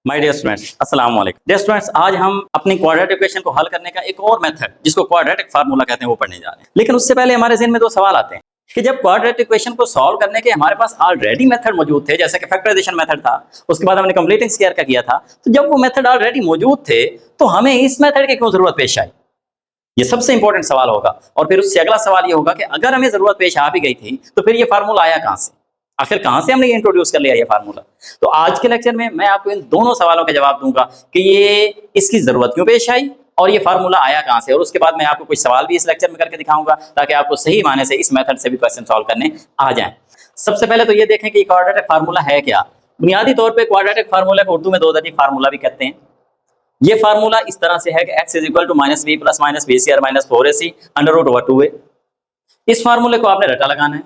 My dear students, अस्सलाम वालेकुम। Dear students, आज हम अपनी क्वाड्रेटिक इक्वेशन को हल करने का एक और मेथड, जिसको क्वाड्रेटिक फार्मूला कहते हैं, वो पढ़ने जा रहे हैं। लेकिन उससे पहले हमारे ज़हन में दो सवाल आते हैं कि जब क्वाड्रेटिक इक्वेशन को सॉल्व करने के हमारे पास ऑलरेडी मेथड मौजूद थे, जैसे कि फैक्टराइजेशन मेथड था, उसके बाद हमने कंप्लीटिंग स्क्वायर का किया था, तो जब वो मेथड ऑलरेडी मौजूद थे, तो हमें इस मेथड की क्यों जरूरत पेश आई? ये सबसे इंपॉर्टेंट सवाल होगा। और फिर उससे अगला सवाल ये होगा कि अगर हमें जरूरत पेश आ भी गई थी, तो फिर ये फार्मूला आया कहां से? आखिर कहां से हमने ये इंट्रोड्यूस कर लिया ये फार्मूला? तो आज के लेक्चर में मैं आपको इन दोनों सवालों के जवाब दूंगा कि ये इसकी जरूरत क्यों पेश आई और ये फार्मूला आया कहां से। और उसके बाद मैं आपको कुछ सवाल भी इस लेक्चर में करके दिखाऊंगा, ताकि आपको सही माने से इस मेथड से भी क्वेश्चन सॉल्व करने आ जाए। सबसे पहले तो ये देखें कि क्वाड्रेटिक फार्मूला है क्या। बुनियादी तौर पर क्वाड्रेटिक फार्मूला को उर्दू में दो दर्जी फार्मूला भी कहते हैं। ये फार्मूला इस तरह से है कि x is equal to minus B plus minus B square minus 4ac under root over 2a। इस फार्मूले को आपने रटा लगाना है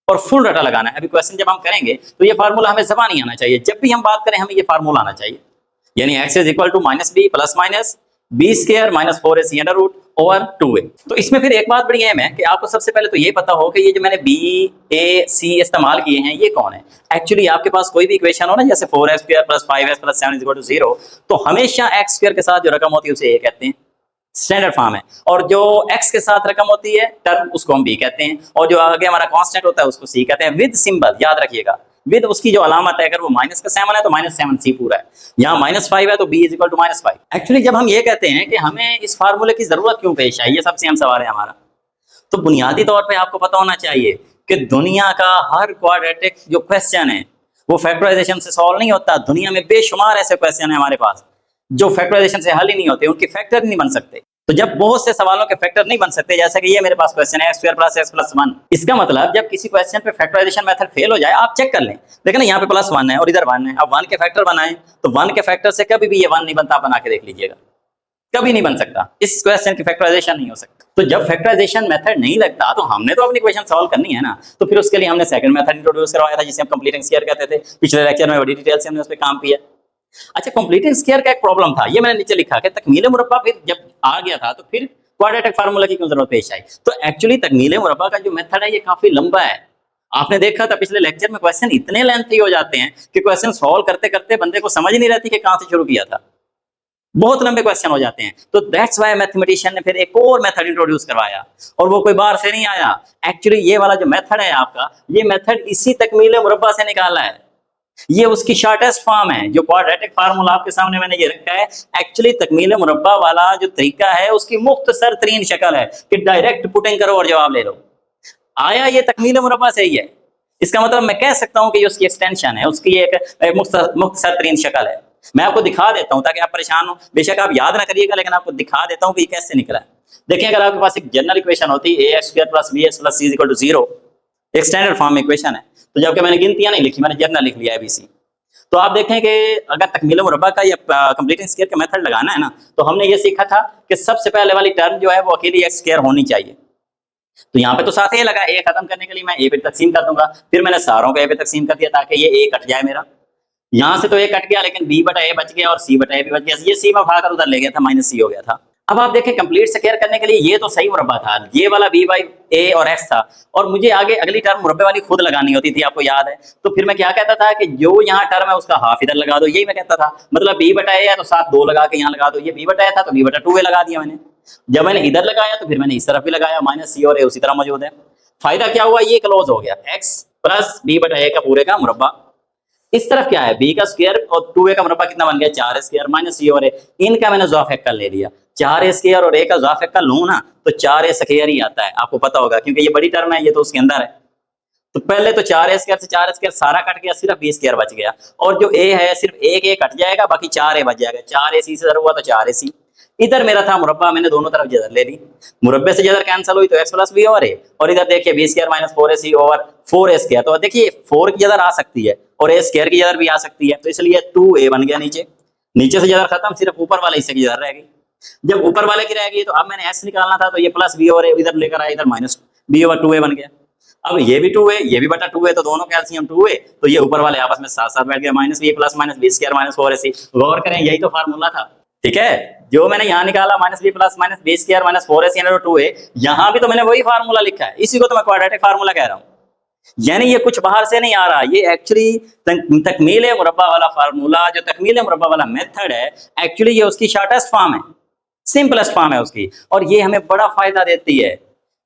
और फुल रटा लगाना है। अभी क्वेश्चन जब हम करेंगे तो ये फार्मूला हमें ज़बानी आना चाहिए। जब भी हम बात करें हमें ये फार्मूला आना चाहिए, यानी x is equal to minus B plus minus B square minus 4ac under root over 2a। तो इसमें फिर एक बात बड़ी अहम है कि आपको सबसे पहले तो ये पता हो कि ये जो मैंने b a c इस्तेमाल किए हैं ये कौन है। एक्चुअली आपके पास कोई भी इक्वेशन हो ना, जैसे 4x square plus 5x plus 7 is equal to 0, तो हमेशा x स्क्वायर के साथ जो रकम होती है उसे a कहते हैं, स्टैंडर्ड फॉर्म है। और जो x के साथ रकम होती है टर्म, उसको हम b कहते हैं। और जो आगे हमारा कांस्टेंट होता है उसको c कहते हैं, विद सिंबल। याद रखिएगा, विद उसकी जो अलामत है, अगर वो माइनस का 7 है तो माइनस 7c पूरा है, यहाँ -5 है तो b is equal to -5। Actually जब हम ये कहते हैं कि हमें इस फार्मूले की जरूरत क्यों पेश आई, ये सबसे अहम सवाल है हमारा। तो बुनियादी तौर पे आपको पता होना चाहिए कि दुनिया का हर क्वाड्रेटिक जो क्वेश्चन है वो फैक्टराइजेशन से सॉल्व नहीं होता। दुनिया में बेशुमार ऐसे क्वेश्चन है हमारे पास जो फैक्टराइजेशन से हल ही नहीं होते, उनके फैक्टर नहीं बन सकते। तो जब बहुत से सवालों के फैक्टर नहीं बन सकते, जैसे कि ये मेरे पास क्वेश्चन है x square plus x plus 1, इसका मतलब जब किसी क्वेश्चन पे फैक्टराइजेशन मेथड फेल हो जाए, आप चेक कर लें, देखिए ना यहाँ पे +1 है और इधर 1 है, अब 1 के फैक्टर बनाएं तो 1 के फैक्टर से कभी भी ये 1 नहीं बनता। आप बना के देख लीजिएगा, कभी नहीं बन सकता। इस क्वेश्चन की फैक्टराइजेशन नहीं हो सकता। तो जब फैक्टराइजेशन मेथड नहीं लगता तो हमने तो अपनी इक्वेशन सॉल्व करनी है ना। तो फिर उसके लिए हमने सेकंड मेथड इंट्रोड्यूस करवाया था, जिसे हम कंप्लीटिंग स्क्वायर कहते थे। पिछले लेक्चर में बड़ी डिटेल से हमने उस पर काम किया। अच्छा, कंप्लीटिंग स्क्वायर का एक प्रॉब्लम था, ये मैंने नीचे लिखा कि तकमील मुरब्बा फिर जब आ गया था तो फिर क्वाड्रेटिक फार्मूला की क्यों जरूरत पेश आई। तो एक्चुअली तकमील मुरब्बा का जो मेथड है ये काफी लंबा है। आपने देखा था पिछले लेक्चर में क्वेश्चन इतने लेंथी हो जाते हैं कि क्वेश्चन सॉल्व करते करते बंदे को समझ नहीं रहती कि कहां से शुरू किया था, बहुत लंबे क्वेश्चन हो जाते हैं। तो दैट्स व्हाई मैथमेटिशियन ने फिर एक और मेथड इंट्रोड्यूस करवाया, और वो कोई बाहर से नहीं आया। एक्चुअली ये वाला जो मेथड है आपका, ये मेथड इसी तकमील मुरब्बा से निकाला है। ये उसकी शॉर्टेस्ट फॉर्म है। जो क्वाड्रेटिक फार्मूला आपके सामने मैंने ये रखा है, एक्चुअली तकमील मुरब्बा वाला जो तरीका है उसकी मुख्तसर तरीन शक्ल है कि डायरेक्ट पुटिंग करो और जवाब ले लो। आया ये तकमील मुरब्बा से ही है। इसका मतलब मैं कह सकता हूं कि ये उसकी एक्सटेंशन है, उसकी एक मुख्तसर तरीन शक्ल है। मैं आपको दिखा देता हूं ताकि आप परेशान हो। बेशक आप याद ना करिएगा, लेकिन आपको दिखा देता हूं कि ये कैसे निकला है। देखिए, अगर आपके पास एक जनरल इक्वेशन होती है ax square plus bx plus c is equal to 0, एक स्टैंडर्ड फॉर्म में इक्वेशन है, तो जबकि मैंने गिनतियां नहीं लिखी, मैंने जनरल लिख लिया abc। तो आप देखें कि अगर तकमील मुरब्बा का या कंप्लीटिंग स्क्वायर का मेथड लगाना है ना, तो हमने ये सीखा था कि सबसे पहले वाली टर्म जो है वो अकेली x स्क्वायर होनी चाहिए। तो यहाँ पे तो साथ ए लगा, ए खत्म करने के लिए मैं ए पे तकसीम कर दूंगा, फिर मैंने सारों को ए पे तकसीम कर दिया ताकि ये ए कट जाए मेरा। यहाँ से तो ए कट गया, लेकिन बी बटा ए बच गया और सी बटा ए भी बच गया। ये सी में उठाकर उधर ले गया था, माइनस सी हो गया था। अब आप देखें कंप्लीट स्क्वायर करने के लिए ये तो सही मुरब्बा था, ये वाला बी बाई ए और एक्स था, और मुझे आगे अगली टर्म मुरब्बे वाली खुद लगानी होती थी, आपको याद है। तो फिर मैं क्या कहता था कि जो यहाँ टर्म है उसका हाफ इधर लगा दो, यही मैं कहता था। मतलब बी बटा ए है तो साथ 2 लगा के यहाँ लगा दो, ये बी बटा ए था तो बी बटा 2a लगा दिया मैंने। जब मैंने इधर लगाया तो फिर मैंने इस तरफ भी लगाया, माइनस सी और ए उसी तरह मौजूद है। फायदा क्या हुआ, ये क्लोज हो गया, x प्लस बी बटा ए का पूरे का मुरब्बा। इस तरफ क्या है, b का स्क्वायर और 2a का मुरब्बा कितना बन गया, 4a स्क्वायर माइनस c और a। इनका मैंने ज़ाफ़ का ले लिया, 4a स्क्वायर और a का ज़ाफ़ का लूं ना तो 4a स्क्वायर ही आता है, आपको पता होगा, क्योंकि ये बड़ी टर्म है, ये तो उसके अंदर है। तो पहले तो 4a स्क्वायर से 4a स्क्वायर सारा कट गया, सिर्फ b स्क्वायर बच गया, और जो a है सिर्फ एक a कट जाएगा, बाकी 4a बच जाएगा। 4ac से जर हुआ तो 4ac। इधर मेरा था मुरब्बा, मैंने दोनों तरफ जदर ले ली, मुरब्बे से जदर कैंसिल हुई तो x प्लस बी और a, और इधर देखिए B square minus 4ac over 4a square. तो देखिए 4 की जदर आ सकती है और a स्क्वायर की जदर भी आ सकती है, तो इसलिए 2a बन गया। नीचे से जदर खत्म, सिर्फ ऊपर वाले हिस्से की जदर रह गई। जब ऊपर वाले की रह गई तो अब मैंने s निकालना था, तो ये प्लस बी और a इधर लेकर आया, इधर माइनस बी ओवर 2a बन गया। अब ये भी 2a, ये भी बटा 2a, तो दोनों कैल्सियम 2a, तो ये ऊपर वाले आपस में साथ साथ बैठ गया, minus B plus minus B square minus 4ac। गौर करें, यही तो फार्मूला था, ठीक है। जो मैंने यहाँ निकाला minus B plus minus B square minus 4ac under 2a, यहाँ भी तो मैंने वही फार्मूला लिखा है, इसी को तो मैं क्वाड्रेटिक फार्मूला कह रहा हूँ। यानी ये कुछ बाहर से नहीं आ रहा, ये एक्चुअली तकमील मुरब्बा वाला फार्मूला, जो तकमील मुरब्बा वाला मेथड है, एक्चुअली ये उसकी शॉर्टेस्ट फॉर्म है, सिंपलेस्ट फॉर्म है उसकी, और ये हमें बड़ा फायदा देती है।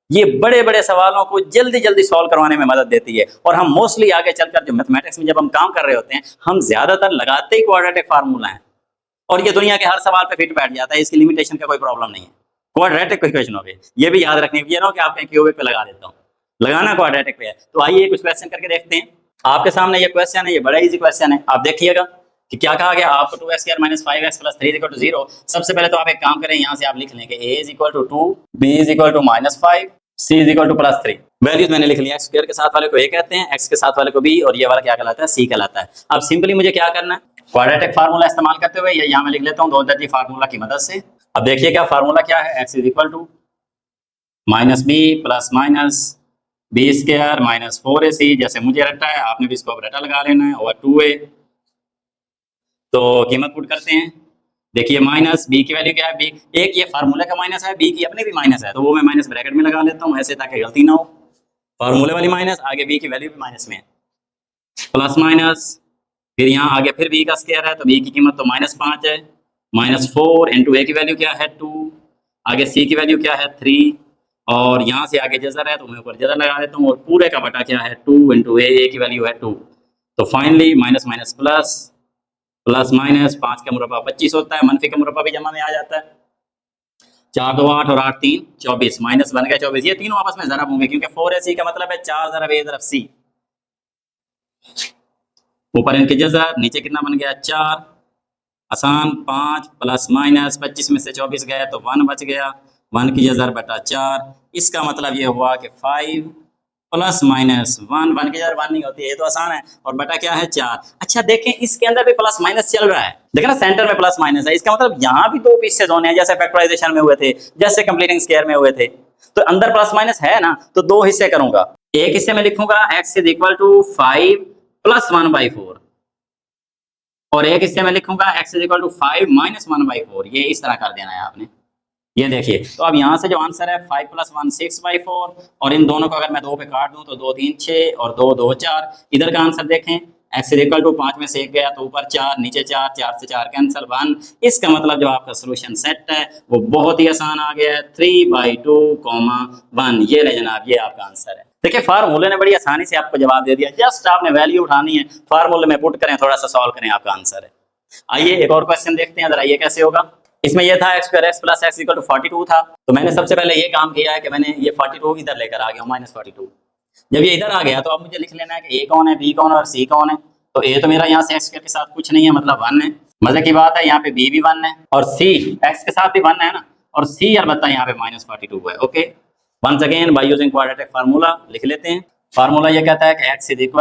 ये बड़े बड़े सवालों को जल्दी जल्दी सॉल्व करवाने में मदद देती है। और हम मोस्टली आगे चलकर जो मैथमेटिक्स में जब हम काम कर रहे होते हैं, हम ज्यादातर लगाते ही क्वाड्रेटिक फार्मूला है, और ये दुनिया के हर सवाल पे फिट बैठ जाता है, इसकी लिमिटेशन का कोई प्रॉब्लम नहीं है। क्वाड्रेटिक इक्वेशन हो गई, ये भी याद रखनी है ना कि आप कहीं क्यूबिक पे लगा देता हूँ, लगाना क्वाड्रेटिक पे है। तो आइए कुछ क्वेश्चन करके देखते हैं। आपके सामने ये क्वेश्चन है, ये बड़ा इजी क्वेश्चन है, आप देखिएगा कि क्या कहा गया। आपको 2x² - 5x + 3 = 0। सबसे पहले तो आप एक काम करें, यहाँ से आप लिख लें कि a = 2, b = -5, c = +3। वैल्यूज मैंने लिख लिया, x² के साथ वाले को a कहते हैं, x के साथ वाले को b, और ये वाला क्या कहलाता है, c कहलाता है। अब सिंपली मुझे क्या करना है, क्वाड्रेटिक फार्मूला इस्तेमाल करते हुए ये यहाँ मैं लिख लेता हूँ दो दर्जी फार्मूला की मदद से। अब देखिए क्या फार्मूला क्या है, x = -b + -b² - 4ac, जैसे मुझे रटा है आपने भी इसको रटा लगा लेना है, और 2a। तो कीमत पुट करते हैं, देखिए माइनस b की वैल्यू क्या है, b एक ये फार्मूले का माइनस है, b की अपने भी माइनस है, तो वो मैं माइनस ब्रैकेट में लगा लेता हूँ ऐसे, ताकि गलती ना हो। फार्मूले वाली माइनस, आगे b की वैल्यू भी माइनस में है, प्लस माइनस, फिर यहाँ आगे फिर b का स्क्वायर है, तो b की कीमत तो -5 है, -4 इंटू a की वैल्यू क्या है 2, आगे c की वैल्यू क्या है 3, और यहाँ से आगे जजर है तो मैं ऊपर जजर लगा देता हूँ, और पूरे का बटा क्या है 2 इंटू a की वैल्यू है 2। तो finally minus minus plus, plus minus, 5 का मुरब्बा 25 होता है, मनफी का मुरब्बा भी जमा में आ जाता है, 4 2 8 और 8 3 24, माइनस बन गया 24। ये तीनों आपस में ज़रब होंगे, क्योंकि 4ac का मतलब है 4 ज़रब a ज़रब c, ऊपर इनके जज़र, नीचे कितना बन गया 4, आसान, 5 प्लस माइनस 25 में से 24 गया तो 1 बच गया, 1 की जज़र बटा 4। इसका मतलब ये हुआ कि 5 प्लस माइनस 1, 1 की जगह 1 नहीं होती है, ये तो आसान है, और बटा क्या है 4। अच्छा देखें इसके अंदर भी प्लस माइनस चल रहा है, देखें ना सेंटर में प्लस माइनस है, इसका मतलब यहाँ भी दो पीसेज होने हैं, जैसे फैक्टराइजेशन में हुए थे, जैसे कंप्लीटिंग स्क्वायर में हुए थे। तो अंदर प्लस माइनस है ना, तो दो हिस्से करूंगा, एक हिस्से में लिखूंगा x = 5 + 1/4, और एक हिस्से में लिखूंगा x = 5 - 1/4। ये इस तरह कर देना है आपने। ये देखिए, तो अब यहाँ से जो आंसर है 5 + 1 6/4, और इन दोनों को अगर मैं 2 पे काट दूं तो 2 3 6 और 2 2 4। इधर का आंसर देखें, x = 5 में से 1 गया तो ऊपर 4, नीचे 4, 4 से 4 कैंसिल 1। इसका मतलब जो आपका सोल्यूशन सेट है वो बहुत ही आसान आ गया है, 3/2, 1। ये ले जनाब, ये आपका आंसर है। देखिए फार्मूले ने बड़ी आसानी से आपको जवाब दे दिया, जस्ट आपने वैल्यू उठानी है, फार्मूले में पुट करें, थोड़ा सा सॉल्व करें, आपका आंसर है। आइए एक और क्वेश्चन देखते हैं, जरा ये कैसे होगा। इसमें ये था x² + x = 42 था, तो मैंने सबसे पहले ये काम किया है कि मैंने ये 42 इधर लेकर आ गया हूँ, -42। जब ये इधर आ गया तो अब मुझे लिख लेना है कि a कौन है, b कौन है और c कौन है। तो a तो मेरा यहाँ से x² के साथ कुछ नहीं है, मतलब 1 है। मजे की बात है, यहाँ पे b भी 1 है, और c x के साथ भी 1 है ना, और c अलबत्ता यहाँ पे -42 है। Okay, once again by using quadratic formula लिख लेते हैं। फार्मूला ये कहता है कि x =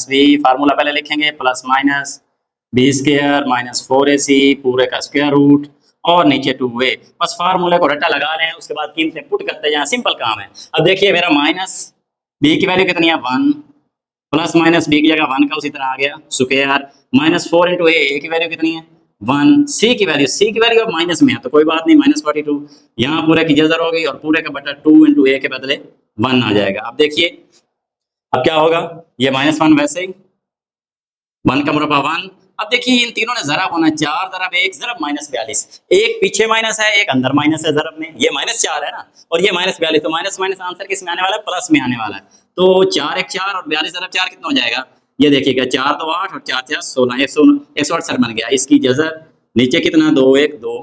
-b, फार्मूला पहले लिखेंगे, प्लस माइनस b² - 4ac पूरे का स्क्वायर रूट, और नीचे 2a। बस फार्मूले को रट्टा लगा लें, उसके बाद कीमतें पुट करते जाएं, सिंपल काम है। अब देखिए मेरा माइनस b की वैल्यू कितनी है 1, प्लस माइनस b की जगह 1 का उसी तरह आ गया स्क्वायर, -4 इंटू a की वैल्यू कितनी है 1, c की वैल्यू अब माइनस में है, तो कोई बात नहीं, -42। यहाँ पूरे की जजर हो गई, और पूरे का बटा 2 इंटू a के बदले 1 आ जाएगा। अब देखिए अब क्या होगा, ये -1 वैसे ही, 1 का मुरब्बा 1। अब देखिए इन तीनों ने ज़रब होना है, 4 × 1 ज़रब -42, एक पीछे माइनस है, एक अंदर माइनस है ज़रब में, ये -4 है ना, और ये -42, तो माइनस माइनस आंसर किस में आने वाला है, प्लस में आने वाला है। तो 4 1 4 और 42 × 4 कितना हो जाएगा, ये देखिएगा 4 2 8 और 4 4 16, 168 बन गया। इसकी जजर नीचे कितना 2 1 2,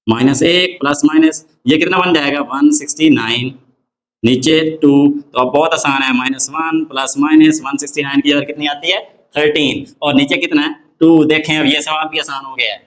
-1 प्लस माइनस, ये कितना बन जाएगा 169, नीचे 2। तो अब बहुत आसान है, -1 प्लस माइनस 169 की जगह कितनी आती है 13, और नीचे कितना है 2। देखें अब ये सवाल भी आसान हो गया है,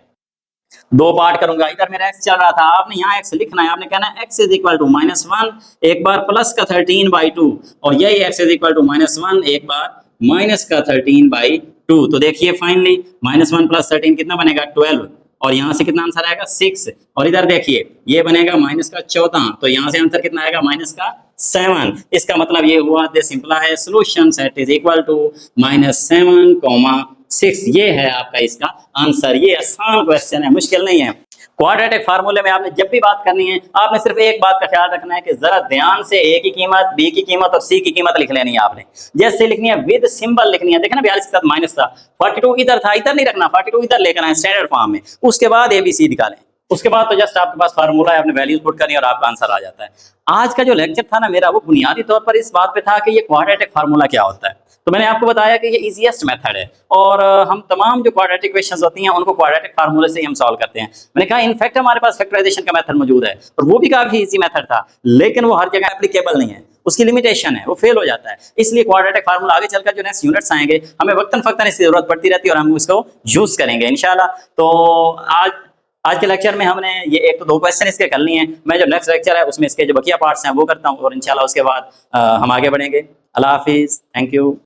दो पार्ट करूंगा। इधर मेरा x चल रहा था, आपने यहाँ x लिखना है, आपने कहना है x = -1 एक बार प्लस का 13/2, और यही x = -1 एक बार माइनस का 13/2। तो देखिए फाइनली -1 + 13 कितना बनेगा 12, और यहाँ से कितना आंसर आएगा 6, और इधर देखिए ये बनेगा माइनस का 14, तो यहाँ से आंसर कितना आएगा -7। इसका मतलब ये हुआ द सिंपल है solution set is equal to -7, 6। ये है आपका इसका आंसर। ये आसान क्वेश्चन है, मुश्किल नहीं है। क्वाड्रेटिक फार्मूले में आपने जब भी बात करनी है, आपने सिर्फ एक बात का ख्याल रखना है कि जरा ध्यान से ए की कीमत, बी की कीमत और सी की कीमत लिख लेनी है आपने। जैसे लिखनी है विद सिंबल लिखनी है, देखा ना 42 के साथ माइनस था, 42 इधर था, इधर नहीं रखना, 42 इधर लेकर आए स्टैंडर्ड फॉर्म में, उसके बाद एबीसी निकालें। उसके बाद तो जस्ट आपके पास फार्मूला है, आपने वैल्यूज पुट करनी है और आपका आंसर आ जाता है। आज का जो लेक्चर था ना मेरा, वो बुनियादी तौर पर इस बात पे था कि ये क्वाड्रेटिक फार्मूला क्या होता है। तो मैंने आपको बताया कि ये इजीएस्ट मेथड है और हम तमाम जो क्वाड्रेटिक इक्वेशंस होती हैं उनको क्वाड्रेटिक फार्मूले से ही हम सॉल्व करते हैं। मैंने कहा इनफैक्ट हमारे पास फैक्टराइजेशन का मेथड मौजूद है और वो भी काफी इजी मेथड था, लेकिन वो हर जगह एप्लीकेबल नहीं है, उसकी लिमिटेशन है, वो फेल हो जाता है। इसलिए क्वाड्रेटिक फार्मूला आगे चलकर जो नेक्स्ट यूनिट्स आएंगे हमें वक्तन फक्तन इसकी जरूरत पड़ती रहती है और हम उसको यूज करेंगे इंशाल्लाह। तो आज के लेक्चर में हमने ये एक तो दो क्वेश्चन इसके कर लिए हैं। मैं जो नेक्स्ट लेक्चर है उसमें इसके जो बकिया पार्ट्स हैं वो करता हूँ और इंशाल्लाह उसके बाद हम आगे बढ़ेंगे। अल्लाह हाफिज, थैंक यू।